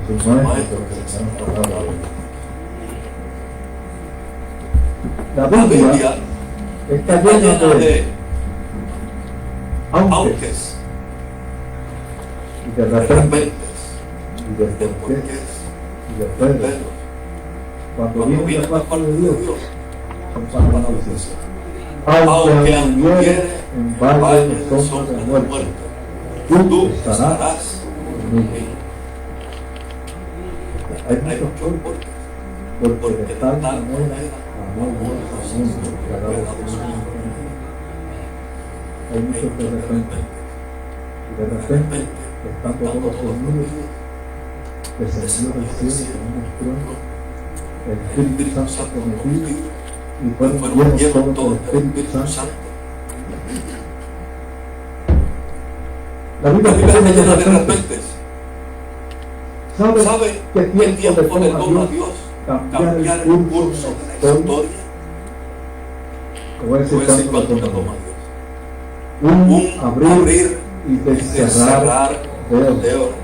sus maestros que enseñaron palabra de Dios. La Biblia está llena de aunques y de repente y de porqués y de pero. Cuando viene la parte de Dios, son para noticias. Aunque anduviere en valle de sombra de muerte, tú estarás conmigo. Hay muchos porque de tal manera amó Dios al mundo que ha dado su Hijo. Hay muchos de repente, estando todos reunidos, descendió del cielo como un estruendo, el Espíritu Santo prometido, y fueron llenos todos del Espíritu Santo. La Biblia está llena de repentes. ¿Sabe qué tiempo le toma a Dios cambiar el curso de la historia? Como ese cuando le toma a Dios. Un abrir y cerrar de ojos.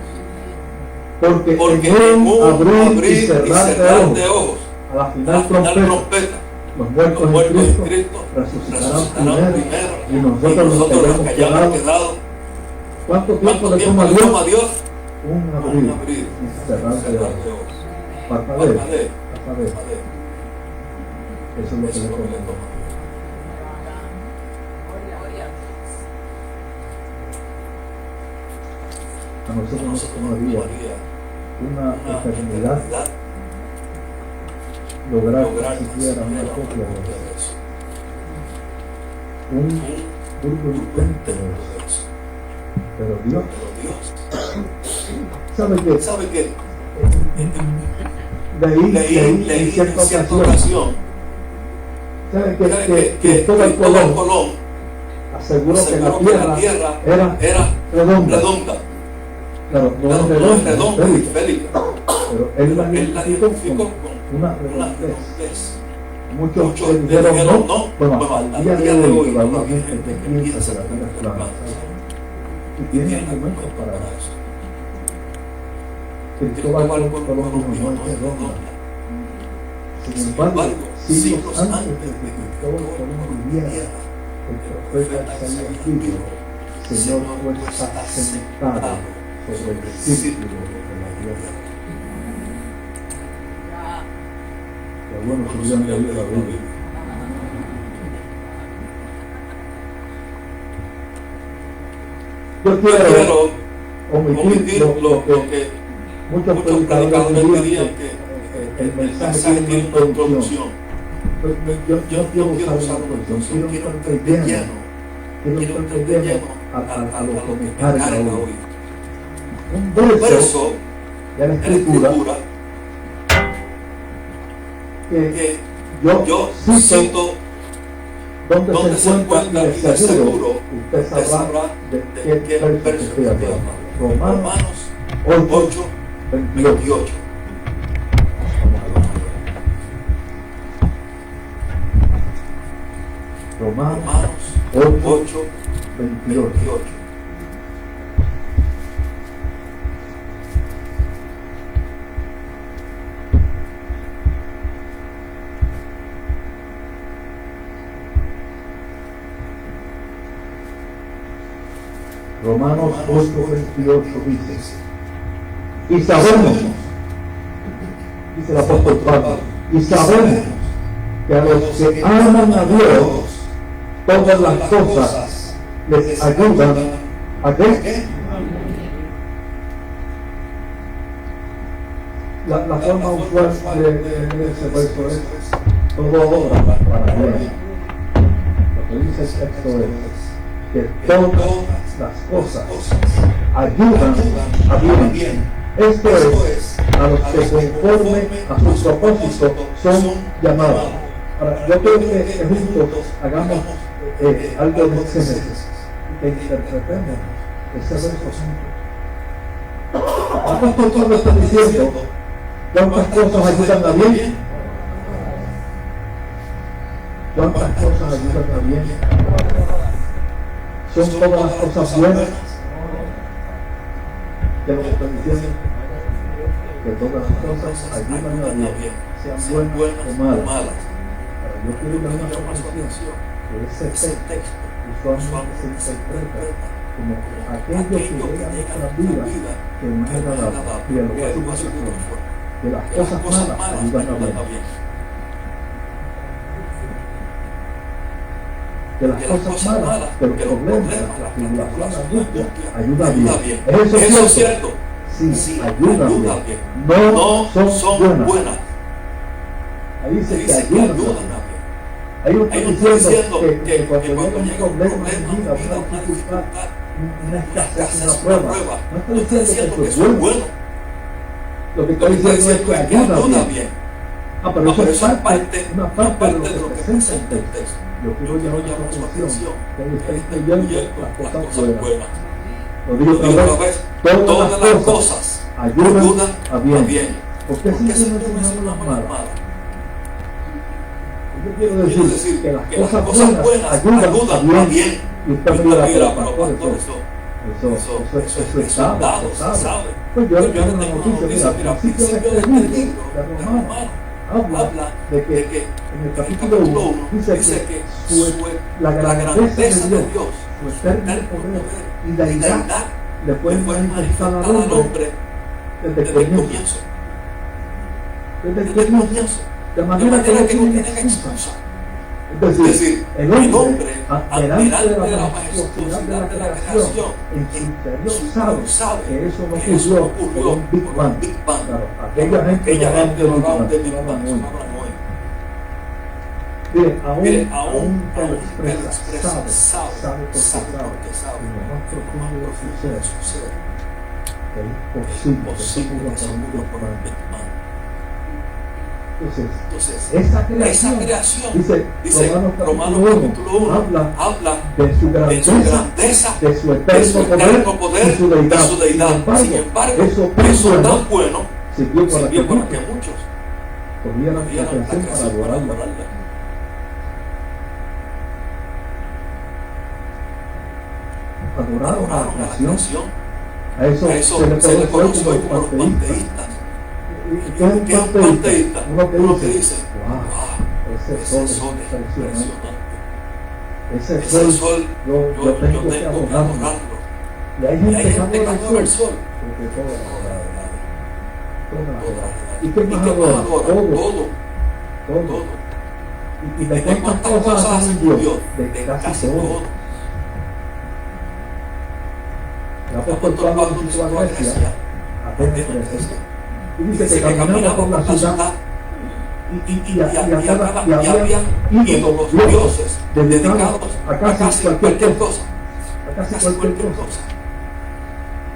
Porque en un abrir y cerrar de ojos, a la final trompeta, los muertos en Cristo resucitarán primero y nosotros nos hayamos quedado. ¿Cuánto tiempo le toma a Dios? Un abrir y cerrar de ojos. Parpadeo. Eso es lo que le toma. A nosotros nos tomaría una eternidad lograr siquiera una copia de eso. Un puro intento de eso. Pero Dios ¿sabe qué? Leí en cierta ocasión. ¿Sabe que Cristóbal Colón aseguró que la tierra era redonda? Claro, no es redonda, es esférica. Pero él la identificó con una redondez. Muchos dijeron no. Bueno, al día de hoy todavía hay gente que piensa que la tierra es plana. Y tiene argumentos para eso. Cristóbal Colón no es redonda. Sin embargo, siglos antes de que Cristóbal Colón viviera, el profeta Isaías dijo: Señor, tú estás sentado sobre el círculo de la tierra. Qué bueno que hubieran leído la Biblia. Yo quiero omitir lo que muchos predicadores dirían que el mensaje tiene una introducción. Yo quiero usar una introducción, quiero estar lleno a los comentarios hoy. Un verso de la Escritura que yo cito donde se encuentra y de seguro usted sabrá de qué verso estoy hablando. Romanos 8, 28. Romanos 8, 28. Romanos 8:28 dice: y sabemos, dice el apóstol Pablo, y sabemos que a los que aman a Dios, todas las cosas les ayudan a qué. La forma usual de ese verso es: todo obra para bien. Lo que dice el texto es que todas las cosas ayudan a bien. Esto es, a los que conforme a su propósito son llamados. Ahora, yo creo que juntos hagamos algo de exégesis y que interpretemos ese verso juntos. ¿Cuántas cosas están diciendo? ¿Cuántas cosas ayudan a bien? ¿Cuántas cosas ayudan a bien? ¿Son todas las cosas buenas? ¿Qué es lo que están diciendo? que todas las cosas ayudan a bien, sean buenas o malas. Pero yo quiero llamar su atención que ese texto usualmente se interpreta como aquello que llega a nuestra vida que no es agradable. Bien, lo voy a decir más fuerte, que las cosas malas ayudan a bien. Que las cosas malas, que los problemas, la tribulación, la angustia, ayuda bien. ¿Es eso cierto? Sí, ayuda bien. No son buenas. Ahí dice que ayudan bien. Ahí está diciendo que cuando llega un problema en mi vida, una dificultad, una escasez, una prueba, no está diciendo que eso es bueno. Lo que está diciendo es que ayuda bien. Pero eso es una parte de lo que presenta el texto. Yo quiero llamar la atención cuando está incluyendo las cosas buenas. Lo digo otra vez, todas las cosas ayudan a bien. ¿Por qué simplemente mencionamos las malas? Yo quiero decir que las cosas buenas ayudan a bien. Y usted me dirá, pastor, eso es dado, se sabe. Pues yo le tengo una noticia, mira, al principio de este libro, de Romanos, habla de que en el capítulo 1 dice que la grandeza de Dios, su eterno poder y deidad le pueden manifestar al hombre desde el comienzo. Desde el comienzo. De manera que no tienen excusa. Es decir, el hombre, delante de la majestuosidad de la creación, en su interior sabe que eso no ocurrió con un Big Bang. Claro, aquella gente no habla de Big Bang hoy. Mire, aún que lo expresa, sabe porque sabe. Y lo más profundo de su ser, que es posible que eso ocurra por un Big Bang. Entonces, esa creación, dice Romanos capítulo 1, habla de su grandeza, de su eterno poder, de su deidad. Sin embargo, eso tan bueno sirvió para que muchos tuvieran la atención para adorarla. Adoraron a la creación. A eso se le conoce como los panteístas. ¿Qué es un panteísta? Uno que dice, wow, ese sol es impresionante. Ese sol, yo tengo que adorarlo. Y hay gente que adora el sol, porque todo adora. ¿Y qué más adora? Todo. ¿Y de cuántas cosas hace Dios? De casi todo. El apóstol Pablo visitó a Grecia, Atenas, y dice que caminaba por la ciudad y había ídolos, dioses dedicados a casi cualquier cosa.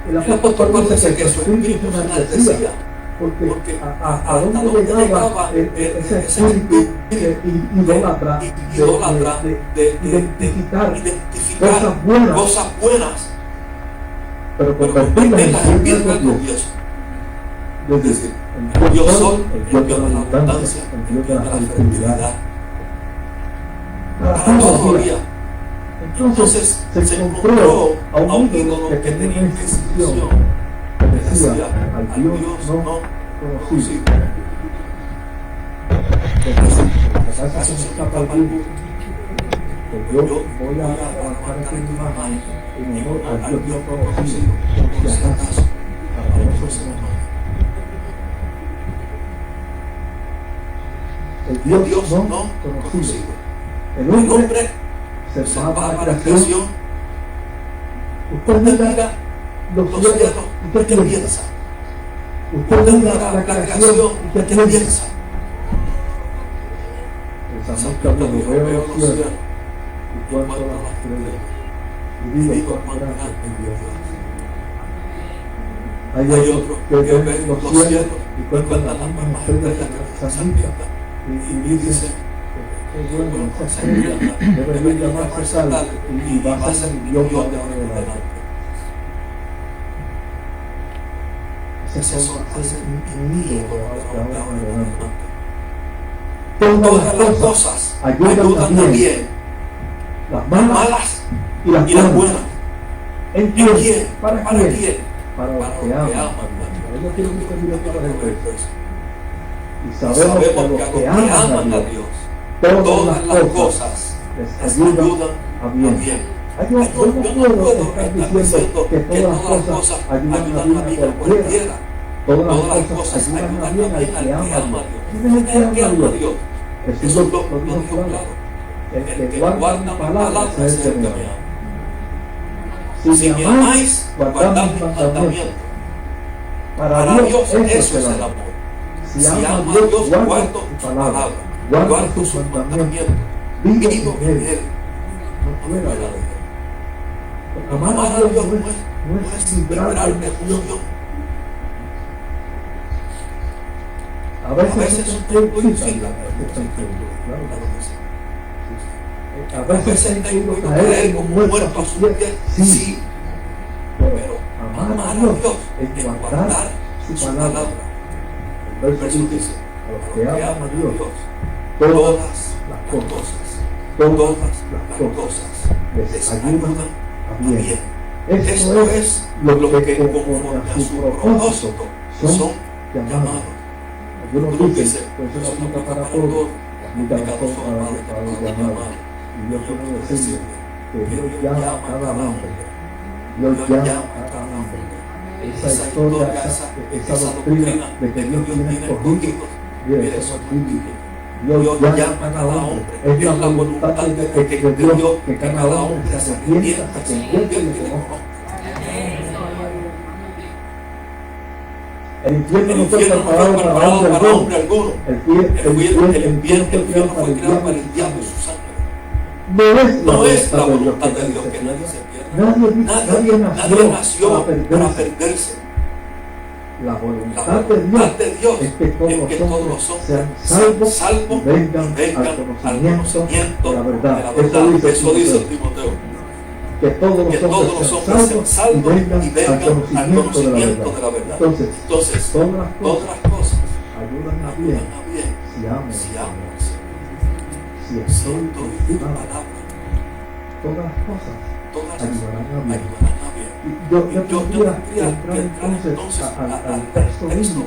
El apóstol dice que su espíritu se enaltecía, porque a dónde llegaba ese espíritu idólatra de identificar cosas buenas, pero convertirlas en Dios. Es decir, el Dios Sol, el Dios de la abundancia, el Dios de la fertilidad. Para todo había. Entonces se encontró a un ídolo que tenía una inscripción que decía al Dios no conocido. Es decir, la casa se me escapa al Dios. Pues yo voy a avanzar aquí en una imagen en honor al Dios no conocido, por si acaso, para que no se nos el Dios no conocido. El hombre se va a la creación. Usted mira los cielos y ¿qué piensa? Usted mira la creación y ¿qué piensa? El salmista dijo, veo los cielos y cuento las estrellas y digo cuán grande es Dios. Hay otros que ven los cielos y cuentan las mismas estrellas que las santas. Y dice, qué bueno, esa estrella debe llamarse tal y va a ser Dios de ahora en adelante. Ese sol hace un ídolo de ahora en adelante. Todas las cosas ayudan bien, las malas y las buenas. ¿En quién? ¿Para quién? Para los que aman a Dios. Él no quiere que usted mire para el verso. Y sabemos que a los que aman a Dios, todas las cosas les ayudan a bien. Yo no puedo estar diciendo que todas las cosas ayudan a bien a cualquiera. Todas las cosas ayudan a bien al que ama a Dios. ¿Quién es el que ama a Dios? Jesús lo dijo claro. El que guarda mi palabra es el que me ama. Si me amáis, guardad mis mandamientos. Para Dios eso es el amor. Si ama a Dios, guardo su palabra, guardo sus mandamientos, vivo en Él. No fuera de Él. Amar a Dios no es librar de emoción. A veces no explican la a veces se ha incluido caer como muerto a sus pies, sí, pero amar a Dios es guardar su palabra. El verso dice, a los que aman a Dios, todas las cosas les ayudan a bien. Eso es lo que conforme a su propósito son llamados. Algunos dicen, pues eso aplica para todos, aplica para los llamados. Y yo quiero decirle que Dios llama a cada hombre. Dios llama a cada hombre. Esa historia, esa doctrina de que Dios tiene escogidos, mire, eso es bíblico. Dios llama a cada hombre. Es la voluntad de Dios que cada hombre se arrepienta, se convierte y le conozca. El infierno no fue preparado para hombre alguno. El infierno fue creado para el diablo y su sangre. No es la voluntad de Dios que nadie se pierda. Nadie nació para perderse. La voluntad de Dios es que todos los hombres sean salvos y vengan al conocimiento de la verdad. Eso dice Timoteo. Que todos los hombres sean salvos y vengan al conocimiento de la verdad. Entonces todas las cosas ayudan a bien si amo. Si estoy en tu palabra, todas las cosas ayudarán a bien. Yo quería entrar entonces al texto bíblico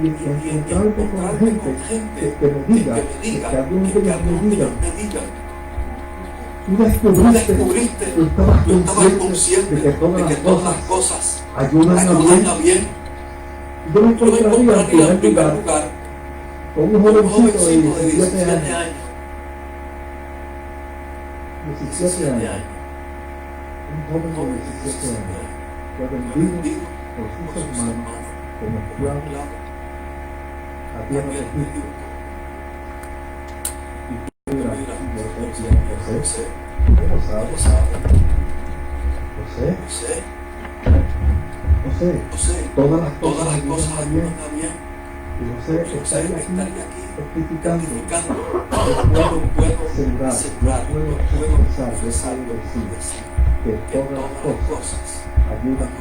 y encontrarme con gente que me diga, que algunos de ellos me digan, tú descubriste, tú estabas consciente de que todas las cosas ayudan a bien. Yo me encontraría en primer lugar con un jovencito de 17 años. 17 años. Un joven de 17 años fue vendido por sus hermanos como esclavo a tierra de Egipto. Y tú dirás, José, ¿cómo sabes? José, todas las cosas ayudan a bien. Y José estaría aquí explicando, yo puedo asegurar, puedo confesar que todas las cosas ayudan a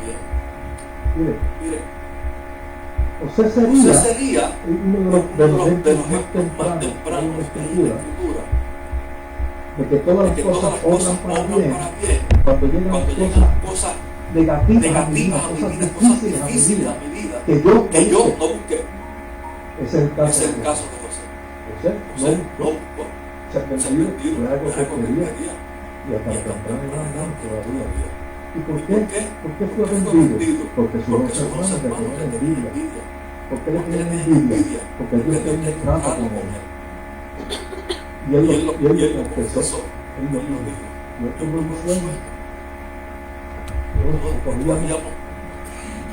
bien. Mire, José sería uno de los ejemplos más tempranos de la Escritura, de que todas las cosas obran para bien cuando llegan cosas negativas a mi vida, cosas difíciles a mi vida, que yo no busqué. Ese es el caso de José. José no buscó. Se vendido, fue algo que quería. Y hasta temprana edad todavía. ¿Y por qué? ¿Por qué fue vendido? Porque sus hermanos le tenían envidia. ¿Por qué le tenían envidia? Porque Dios tenía un trato con él. Y él lo confesó. Él lo dijo. Yo tuve un sueño.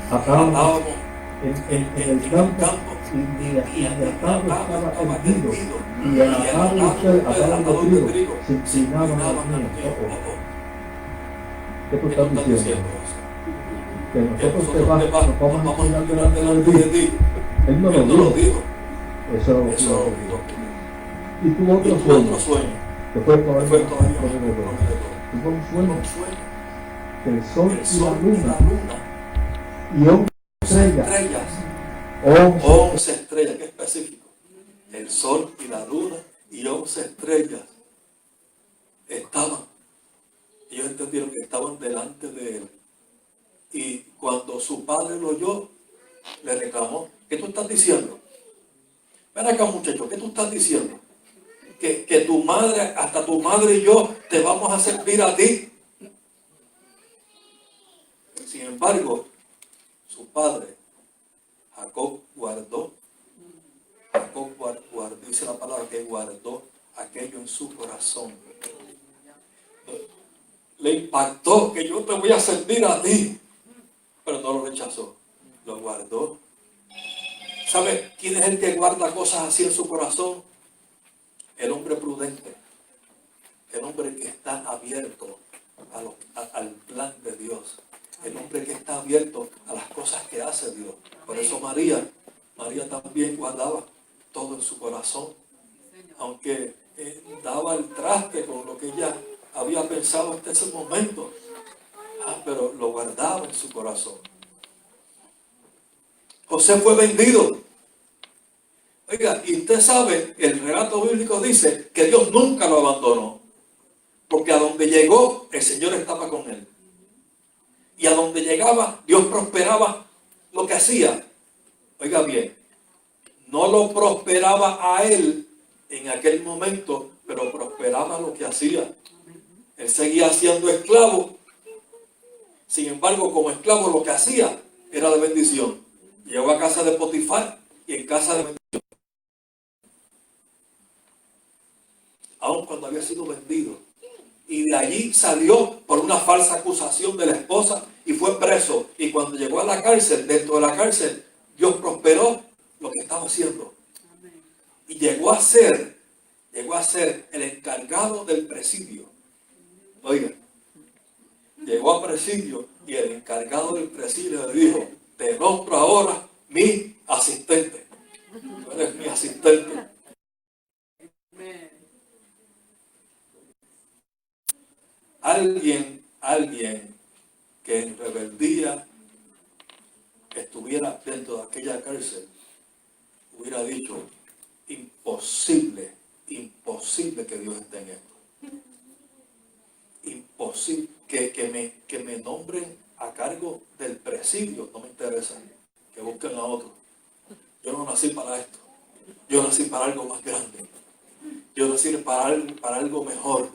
Estábamos en el campo y mi atado estaba tendido y el atado de trigo se inclinaba a mí. ¿Qué tú estás diciendo? Que nosotros nos vamos a inclinar delante de ti. Él no lo dijo. Eso lo dijo. Y tuvo otro sueño que fue todavía tuvo un sueño que el sol y la luna y 11 estrellas, qué específico. El sol y la luna y 11 estrellas estaban. Ellos entendieron que estaban delante de él. Y cuando su padre lo oyó, le reclamó: ¿qué tú estás diciendo? Ven acá, muchacho, ¿qué tú estás diciendo? Que tu madre, hasta tu madre y yo, te vamos a servir a ti. Sin embargo, su padre, Jacob guardó, dice la palabra que guardó aquello en su corazón. Le impactó que yo te voy a servir a ti, pero no lo rechazó, lo guardó. ¿Sabe quién es el que guarda cosas así en su corazón? El hombre prudente, el hombre que está abierto al plan de Dios, el hombre que está abierto a las cosas que hace Dios. Por eso María también guardaba todo en su corazón, aunque daba el traste con lo que ella había pensado hasta ese momento, pero lo guardaba en su corazón. José fue vendido. Oiga, y usted sabe, el relato bíblico dice que Dios nunca lo abandonó, porque a donde llegó, el Señor estaba con él. Y a donde llegaba, Dios prosperaba lo que hacía. Oiga bien, no lo prosperaba a él en aquel momento, pero prosperaba lo que hacía. Él seguía siendo esclavo. Sin embargo, como esclavo lo que hacía era de bendición. Llegó a casa de Potifar y en casa de bendición. Aun cuando había sido vendido. Y de allí salió por una falsa acusación de la esposa y fue preso. Y cuando llegó a la cárcel, dentro de la cárcel, Dios prosperó lo que estaba haciendo. Y llegó a ser el encargado del presidio. Oiga, llegó a presidio y el encargado del presidio le dijo: te nombro ahora mi asistente. Tú eres mi asistente. Alguien que en rebeldía estuviera dentro de aquella cárcel hubiera dicho: imposible que Dios esté en esto. Imposible que me nombren a cargo del presidio, no me interesa, que busquen a otro. Yo no nací para esto, yo nací para algo más grande, yo nací para algo mejor.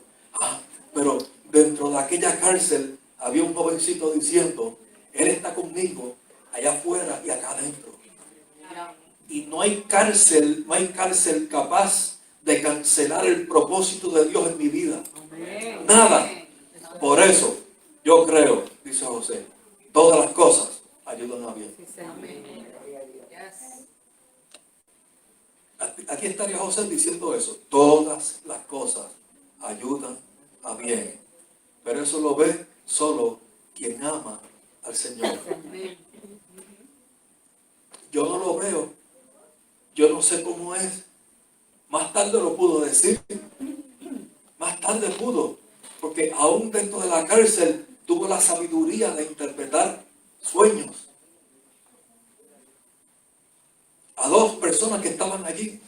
Pero dentro de aquella cárcel había un jovencito diciendo: Él está conmigo allá afuera y acá adentro. Y no hay cárcel capaz de cancelar el propósito de Dios en mi vida. Nada. Por eso yo creo, dice José, todas las cosas ayudan a bien. Aquí estaría José diciendo eso: todas las cosas ayudan a bien. Pero eso lo ve solo quien ama al Señor. Yo no lo veo. Yo no sé cómo es. Más tarde lo pudo decir. Más tarde pudo. Porque aún dentro de la cárcel tuvo la sabiduría de interpretar sueños. A dos personas que estaban allí.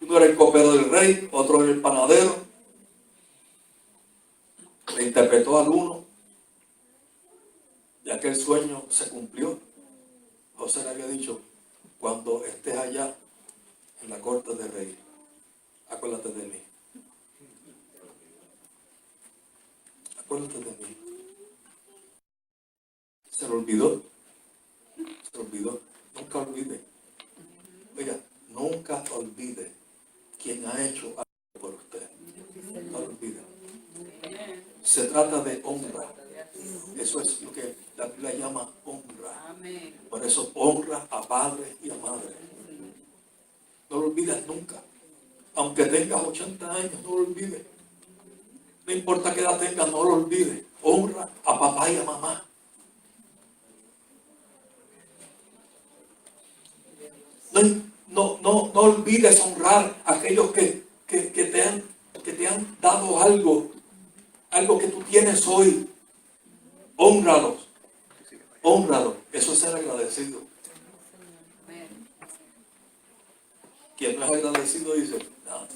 Uno era el copero del rey, otro era el panadero. Le interpretó al uno, y aquel sueño se cumplió. José le había dicho: cuando estés allá en la corte del rey, acuérdate de mí. Acuérdate de mí. Se lo olvidó. Nunca olvide. Oiga, nunca olvide quien ha hecho algo por usted. No lo olvide. Se trata de honra. Eso es lo que la Biblia llama honra. Por eso honra a padre y a madre. No lo olvides nunca. Aunque tengas 80 años, no lo olvides. No importa qué edad tengas, no lo olvides. Honra a papá y a mamá. No olvides honrar a aquellos que te han dado algo que tú tienes hoy. Hónralos. Eso es ser agradecido. Quien no es agradecido dice: no,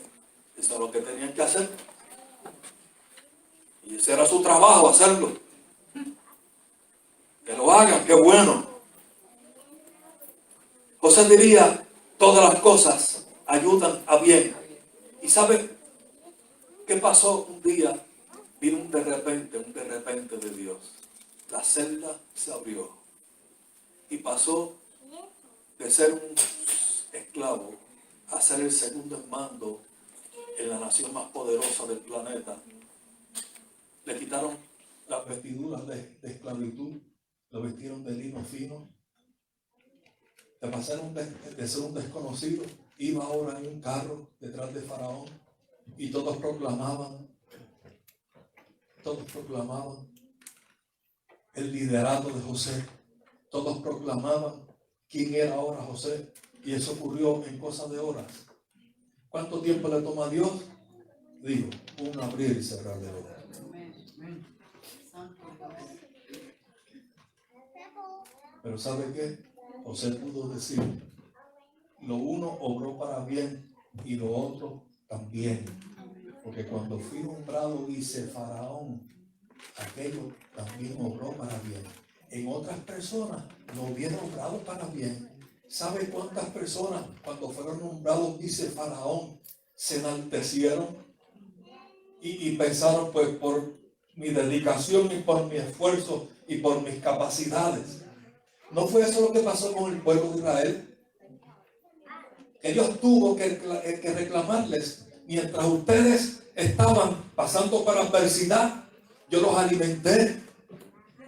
eso es lo que tenían que hacer. Y ese era su trabajo, hacerlo. Que lo hagan, qué bueno. José diría, todas las cosas ayudan a bien. ¿Y sabe qué pasó un día? Vino un de repente de Dios. La celda se abrió y pasó de ser un esclavo a ser el segundo en mando en la nación más poderosa del planeta. Le quitaron las vestiduras de esclavitud, lo vestieron de lino fino. Le pasaron de ser un desconocido, iba ahora en un carro detrás de Faraón y todos proclamaban el liderato de José. Todos proclamaban quién era ahora José, y eso ocurrió en cosa de horas. ¿Cuánto tiempo le toma a Dios? Digo, un abrir y cerrar de ojos. Pero ¿sabe qué? José pudo decir, lo uno obró para bien y lo otro también. Porque cuando fui nombrado vice-faraón, aquello también obró para bien. En otras personas no hubiera obrado para bien. ¿Sabe cuántas personas cuando fueron nombrados vice-faraón se enaltecieron? Y pensaron, pues por mi dedicación y por mi esfuerzo y por mis capacidades. ¿No fue eso lo que pasó con el pueblo de Israel? Que Dios tuvo que reclamarles, mientras ustedes estaban pasando por adversidad, yo los alimenté,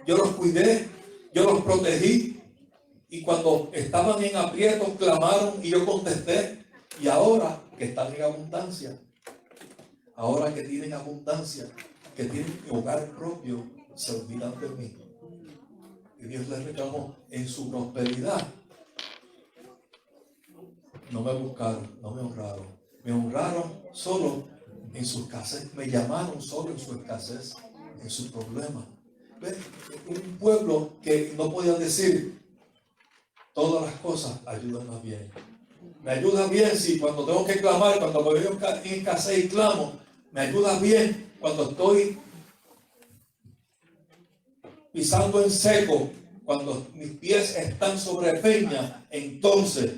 yo los cuidé, yo los protegí. Y cuando estaban en aprietos, clamaron y yo contesté. Y ahora que están en abundancia, ahora que tienen abundancia, que tienen hogar propio, se olvidan de mí. Y Dios les reclamó en su prosperidad. No me buscaron, no me honraron. Me honraron solo en su escasez. Me llamaron solo en su escasez, en su problema. ¿Ven? Un pueblo que no podía decir todas las cosas ayudan más bien. Me ayuda bien si cuando tengo que clamar, cuando me veo en escasez y clamo. Me ayuda bien cuando estoy pisando en seco, cuando mis pies están sobre peña. Entonces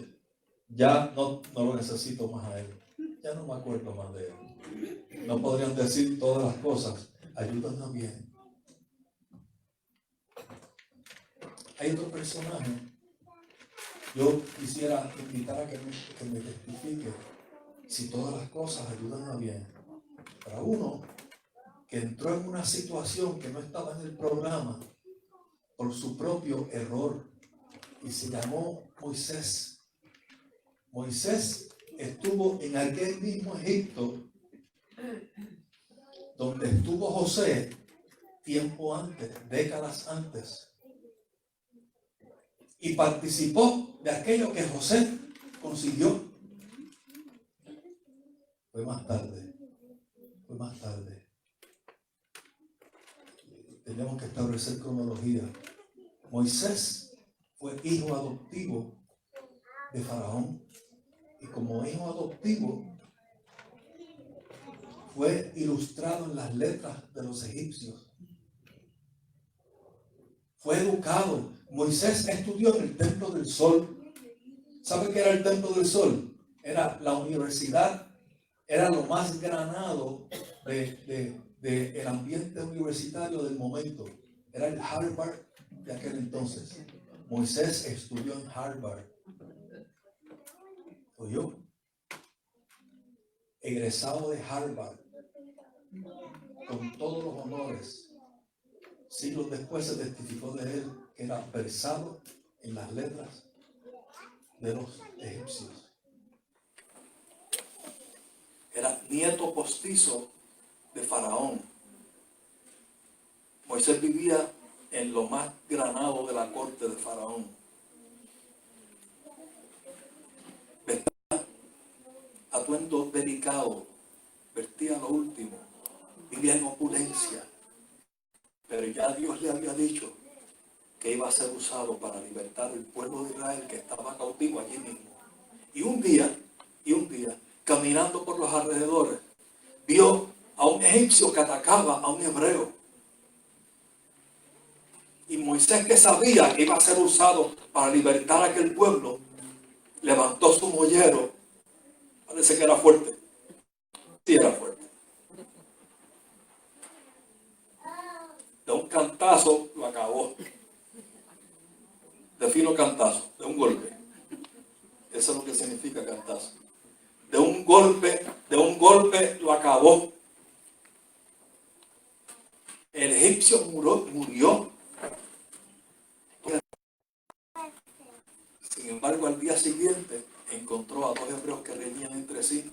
ya no lo necesito más a él. Ya no me acuerdo más de él. No podrían decir todas las cosas ayudan a bien. Hay otro personaje. Yo quisiera invitar a que me testifique si todas las cosas ayudan a bien. Para uno que entró en una situación que no estaba en el programa por su propio error y se llamó Moisés. Moisés estuvo en aquel mismo Egipto donde estuvo José tiempo antes, décadas antes. Y participó de aquello que José consiguió. Fue más tarde. Tenemos que establecer cronología. Moisés fue hijo adoptivo de Faraón. Y como hijo adoptivo, fue ilustrado en las letras de los egipcios. Fue educado. Moisés estudió en el Templo del Sol. ¿Sabe qué era el Templo del Sol? Era la universidad, era lo más granado del ambiente universitario del momento. Era el Harvard de aquel entonces. Moisés estudió en Harvard. ¿Oyó? Egresado de Harvard, con todos los honores. Siglos después se testificó de él que era versado en las letras de los egipcios. Era nieto postizo de Faraón. Moisés vivía en lo más granado de la corte de Faraón. Vestía atuendo delicado, vestía lo último, vivía en opulencia. Pero ya Dios le había dicho que iba a ser usado para libertar al pueblo de Israel que estaba cautivo allí mismo. Y un día, caminando por los alrededores, vio a un egipcio que atacaba a un hebreo. Y Moisés, que sabía que iba a ser usado para libertar a aquel pueblo, levantó su mollero. Parece que era fuerte. Sí, era fuerte. De un cantazo lo acabó. Defino cantazo, de un golpe. Eso es lo que significa cantazo. De un golpe lo acabó. El egipcio murió. Sin embargo, al día siguiente encontró a dos hebreos que reñían entre sí.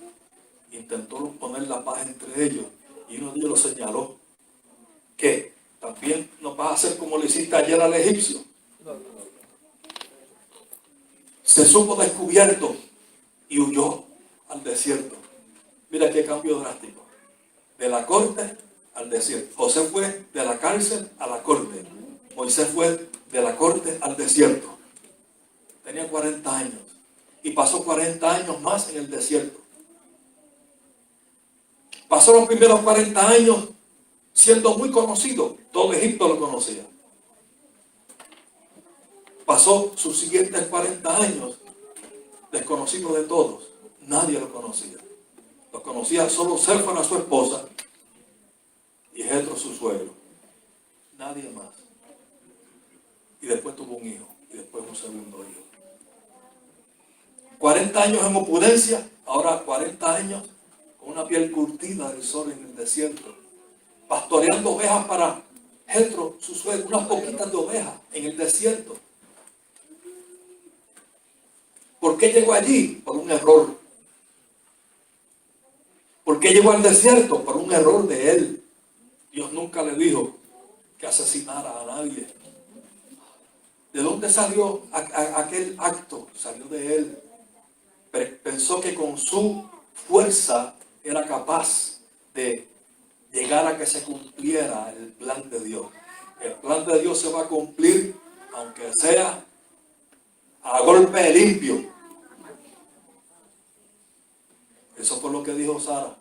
Intentó poner la paz entre ellos. Y uno de ellos lo señaló. ¿Qué? ¿También no vas a hacer como le hiciste ayer al egipcio? Se supo descubierto y huyó al desierto. Mira qué cambio drástico. De la corte al desierto. José fue de la cárcel a la corte. Moisés fue de la corte al desierto. Tenía 40 años. Y pasó 40 años más en el desierto. Pasó los primeros 40 años siendo muy conocido. Todo Egipto lo conocía. Pasó sus siguientes 40 años desconocido de todos. Nadie lo conocía. Lo conocía solo Séfora, su esposa, y Jetro, su suegro. Nadie más. Y después tuvo un hijo. Y después un segundo hijo. 40 años en opulencia. Ahora 40 años con una piel curtida del sol en el desierto. Pastoreando ovejas para Jetro, su suegro. Unas poquitas de ovejas en el desierto. ¿Por qué llegó allí? Por un error. ¿Por qué llegó al desierto? Por un error de él. Dios nunca le dijo que asesinara a nadie. ¿De dónde salió aquel acto? Salió de él. Pensó que con su fuerza era capaz de llegar a que se cumpliera el plan de Dios. El plan de Dios se va a cumplir aunque sea a golpe limpio. Eso fue lo que dijo Sara.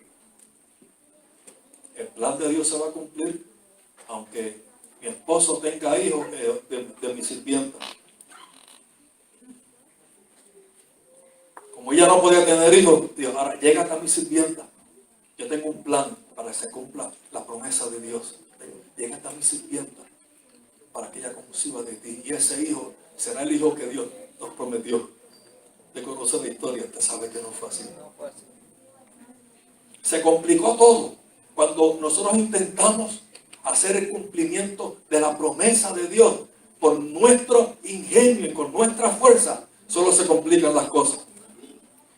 El plan de Dios se va a cumplir aunque mi esposo tenga hijos de mi sirvienta. Como ella no podía tener hijos, Dios, ahora llega hasta mi sirvienta. Yo tengo un plan para que se cumpla la promesa de Dios. Llega hasta mi sirvienta para que ella conciba de ti. Y ese hijo será el hijo que Dios nos prometió. De conocer la historia, usted sabe que no fue así. Se complicó todo cuando nosotros intentamos hacer el cumplimiento de la promesa de Dios por nuestro ingenio y con nuestra fuerza. Solo se complican las cosas.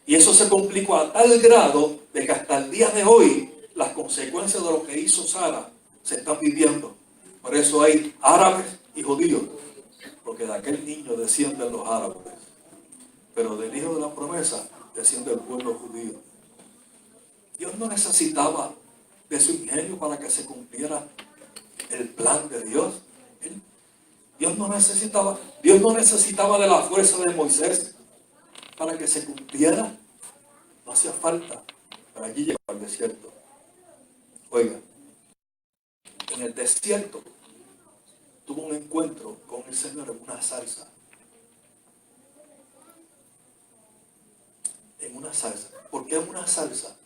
Y eso se complicó a tal grado de que hasta el día de hoy las consecuencias de lo que hizo Sara se están viviendo. Por eso hay árabes y judíos, porque de aquel niño descienden los árabes, pero del hijo de la promesa desciende el pueblo judío. Dios no necesitaba de su ingenio para que se cumpliera el plan de Dios. Dios no necesitaba de la fuerza de Moisés para que se cumpliera. No hacía falta. Pero allí llegó al desierto. Oiga, en el desierto tuvo un encuentro con el Señor en una zarza. En una zarza. ¿Por qué en una zarza?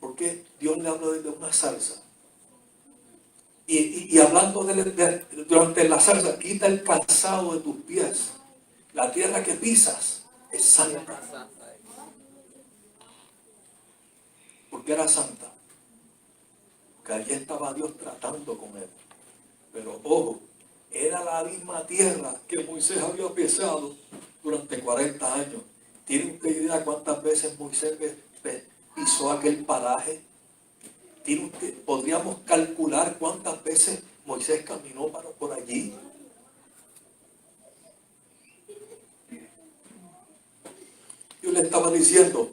Porque Dios le habló desde una zarza. Y hablando durante la zarza, quita el calzado de tus pies. La tierra que pisas es santa. ¿Por qué era santa? Que allí estaba Dios tratando con él. Pero ojo, era la misma tierra que Moisés había pisado durante 40 años. ¿Tiene usted idea cuántas veces Moisés pisó aquel paraje? ¿Podríamos calcular cuántas veces Moisés caminó por allí? Yo le estaba diciendo,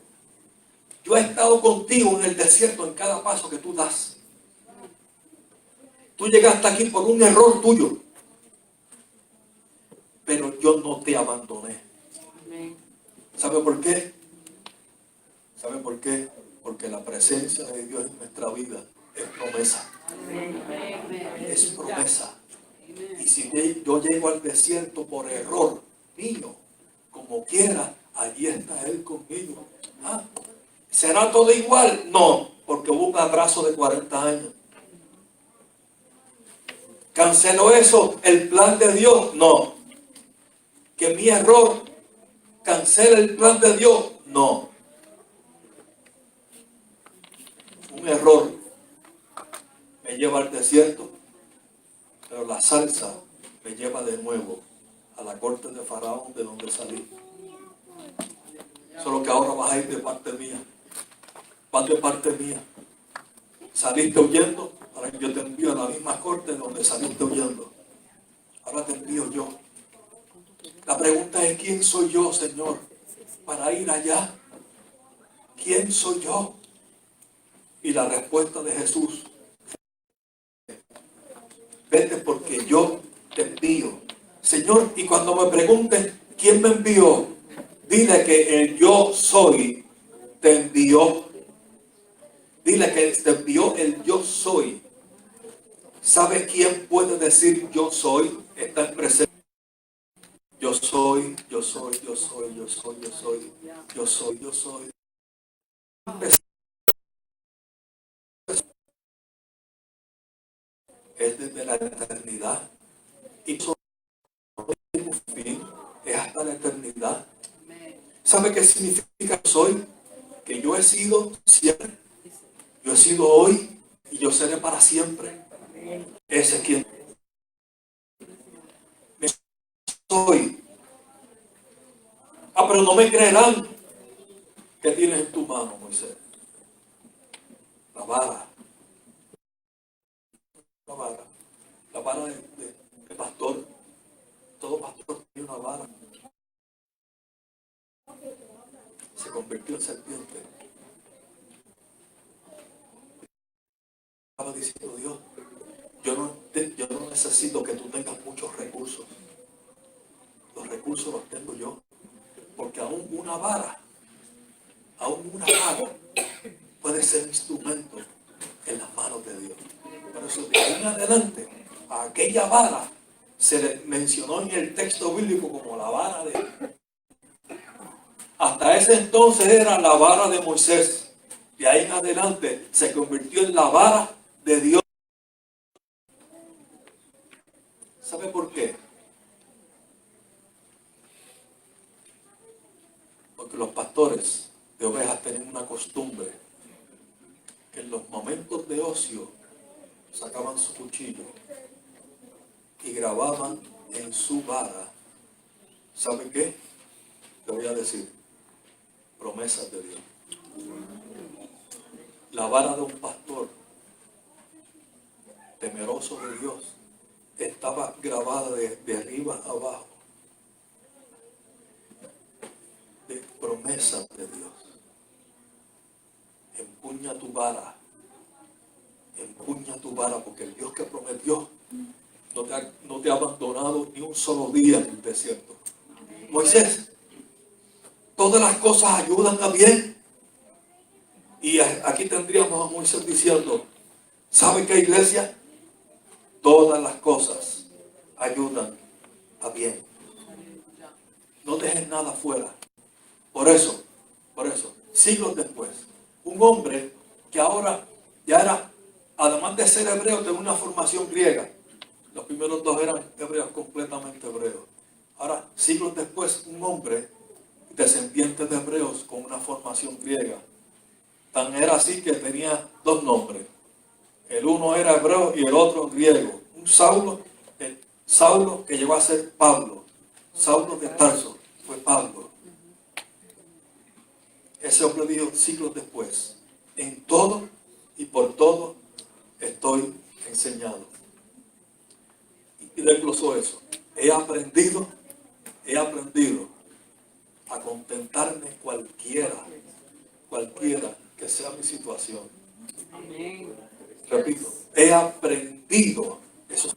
yo he estado contigo en el desierto en cada paso que tú das. Tú llegaste aquí por un error tuyo, pero yo no te abandoné. ¿Sabe por qué? ¿Sabe por qué? Porque la presencia de Dios en nuestra vida es promesa. Es promesa. Y si yo llego al desierto por error mío, como quiera, allí está Él conmigo. ¿Ah? ¿Será todo igual? No, porque hubo un atraso de 40 años. ¿Canceló eso el plan de Dios? No. ¿Que mi error cancela el plan de Dios? No. Un error me lleva al desierto, pero la salsa me lleva de nuevo a la corte de Faraón, de donde salí. Solo que ahora vas a ir de parte mía. Vas de parte mía. Saliste huyendo, ahora yo te envío a la misma corte donde saliste huyendo. Ahora te envío yo. La pregunta es: ¿quién soy yo, Señor, para ir allá? ¿Quién soy yo? Y la respuesta de Jesús: vete, porque yo te envío. Señor, y cuando me pregunten quién me envió, dile que el yo soy te envió. Dile que te envió el yo soy. ¿Sabe quién puede decir yo soy? Está en presente. Yo soy, yo soy, yo soy, yo soy, yo soy, yo soy, yo soy. Es desde la eternidad. Y eso no tiene un fin, es hasta la eternidad. ¿Sabe qué significa soy? Que yo he sido siempre, yo he sido hoy y yo seré para siempre. Ese es quien soy. Ah, pero no me creerán. ¿Qué tienes en tu mano, Moisés? La vara. La vara. La vara de pastor. Todo pastor tiene una vara. Se convirtió en serpiente. Estaba diciendo Dios: yo no necesito que tú tengas muchos recursos. Los recursos los tengo yo. Porque aún una vara puede ser instrumento en las manos de Dios. Por eso, de ahí en adelante, a aquella vara se le mencionó en el texto bíblico como la vara de... Hasta ese entonces era la vara de Moisés. De ahí en adelante se convirtió en la vara de Dios. ¿Sabe por qué? Porque los pastores de ovejas tenían una costumbre que en los momentos de ocio sacaban su cuchillo y grababan en su vara, ¿sabe qué? Le voy a decir: promesas de Dios. La vara de un pastor temeroso de Dios estaba grabada de arriba a abajo de promesas de Dios. Empuña tu vara, porque el Dios que prometió no te ha abandonado ni un solo día en el desierto. Moisés, todas las cosas ayudan a bien. Y aquí tendríamos a Moisés diciendo: ¿sabe qué, iglesia? Todas las cosas ayudan a bien. No dejes nada fuera. Por eso, siglos después, un hombre que ahora ya era, además de ser hebreo, tenía una formación griega. Los primeros dos eran hebreos, completamente hebreos. Ahora, siglos después, un hombre descendiente de hebreos con una formación griega. Tan era así que tenía dos nombres. El uno era hebreo y el otro griego. Un Saulo que llegó a ser Pablo. Saulo de Tarso fue Pablo. Ese hombre dijo siglos después: en todo y por todo estoy enseñado. Y desglosó eso. He aprendido a contentarme cualquiera que sea mi situación. Amén. Repito, he aprendido eso,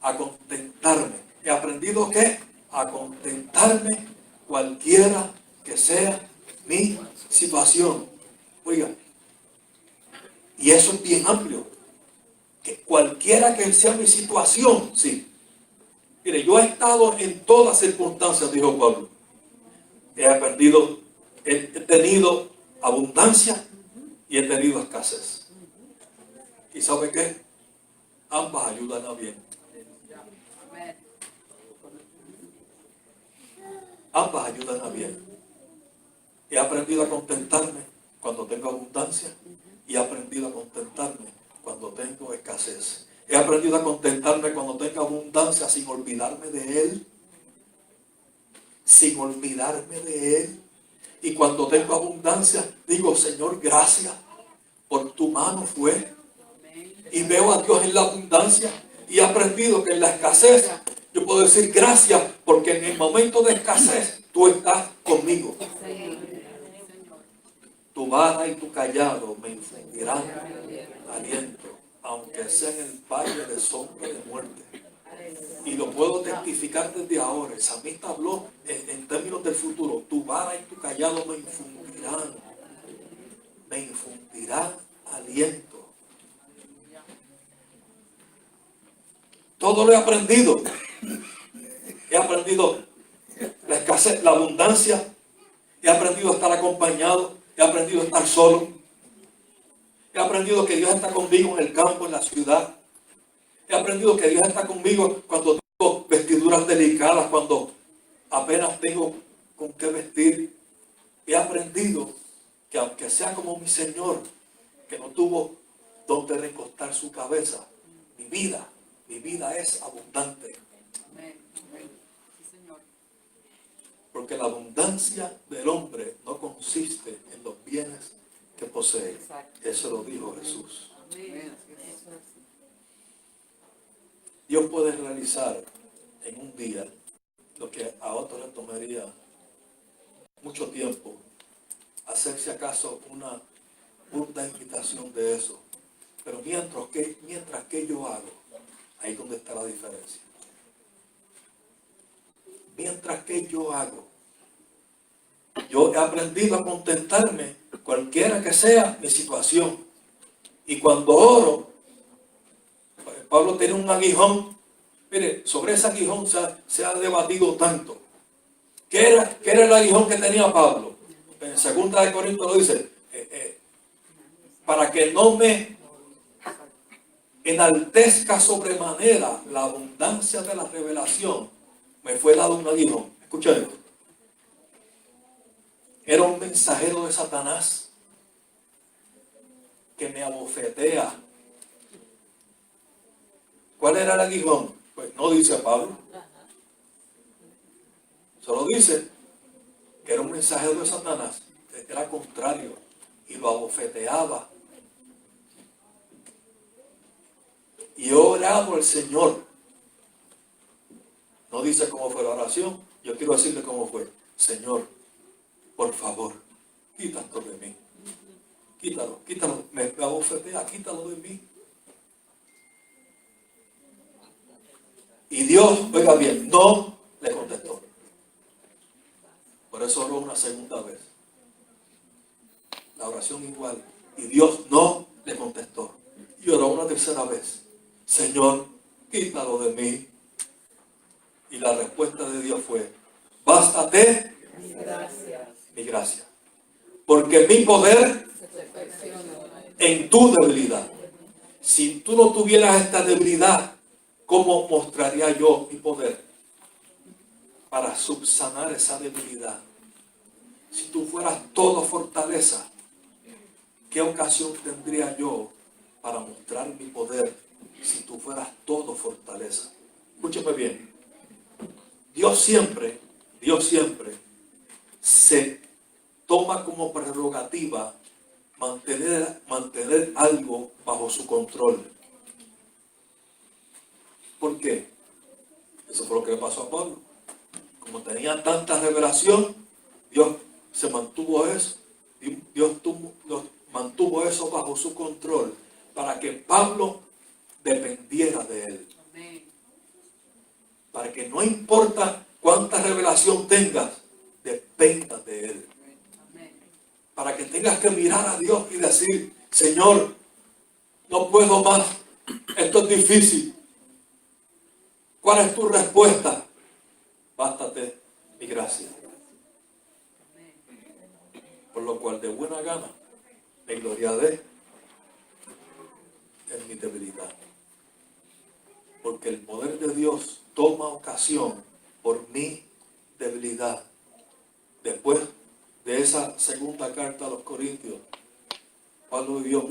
a contentarme. ¿He aprendido qué? A contentarme cualquiera que sea mi situación. Oiga, y eso es bien amplio. que cualquiera que sea mi situación, sí. Mire, yo he estado en todas circunstancias, dijo Pablo. He tenido abundancia y he tenido escasez. ¿Y sabe qué? Ambas ayudan a bien. Ambas ayudan a bien. He aprendido a contentarme cuando tengo abundancia y he aprendido a contentarme cuando tengo escasez. He aprendido a contentarme cuando tengo abundancia sin olvidarme de Él. Sin olvidarme de Él. Y cuando tengo abundancia, digo, Señor, gracias, por tu mano fue. Y veo a Dios en la abundancia. Y he aprendido que en la escasez, yo puedo decir gracias, porque en el momento de escasez, tú estás conmigo. Tu vara y tu callado me infundirán aliento, aunque sea en el valle de sombra de muerte. Y lo puedo testificar desde ahora. El salmista habló en términos del futuro. Tu vara y tu callado me infundirán aliento. Todo lo he aprendido. He aprendido la escasez, la abundancia. He aprendido a estar acompañado. He aprendido a estar solo. He aprendido que Dios está conmigo en el campo, en la ciudad. He aprendido que Dios está conmigo cuando tengo vestiduras delicadas, cuando apenas tengo con qué vestir. He aprendido que aunque sea como mi Señor, que no tuvo donde recostar su cabeza, mi vida es abundante. Porque la abundancia del hombre no consiste en los bienes que posee. Eso lo dijo Jesús. Dios puede realizar en un día lo que a otros le tomaría mucho tiempo, hacer si acaso una burda imitación de eso. Pero mientras que yo hago, ahí es donde está la diferencia. Mientras que yo hago, yo he aprendido a contentarme cualquiera que sea mi situación. Y cuando oro, Pablo tiene un aguijón. Mire, sobre ese aguijón se ha debatido tanto. ¿Qué era el aguijón que tenía Pablo? En 2 de Corintios lo dice, para que no me enaltezca sobremanera la abundancia de la revelación, me fue dado un aguijón. Escucha esto. Era un mensajero de Satanás que me abofetea. ¿Cuál era el aguijón? Pues no dice Pablo. Solo dice que era un mensajero de Satanás. Era contrario y lo abofeteaba. Y he orado al Señor. No dice cómo fue la oración. Yo quiero decirle cómo fue. Señor, por favor, quítalo de mí. Quítalo. Me abofetea, quítalo de mí. Y Dios, oiga bien, no le contestó. Por eso oró una segunda vez. La oración igual. Y Dios no le contestó. Y oró una tercera vez. Señor, quítalo de mí. Y la respuesta de Dios fue, bástate mi gracia. Porque mi poder en tu debilidad. Si tú no tuvieras esta debilidad, ¿cómo mostraría yo mi poder para subsanar esa debilidad? Si tú fueras todo fortaleza, ¿qué ocasión tendría yo para mostrar mi poder si tú fueras todo fortaleza? Escúchame bien. Dios siempre se toma como prerrogativa mantener algo bajo su control. ¿Por qué? Eso fue lo que le pasó a Pablo. Como tenía tanta revelación, Dios se mantuvo eso. Dios mantuvo eso bajo su control para que Pablo dependiera de él. Para que no importa cuánta revelación tengas, dependas de él. Para que tengas que mirar a Dios y decir, Señor, no puedo más, esto es difícil. ¿Cuál es tu respuesta? Bástate mi gracia. Por lo cual de buena gana me gloriaré en mi debilidad. Porque el poder de Dios toma ocasión por mi debilidad. Después de esa segunda carta a los Corintios, Pablo vivió mucho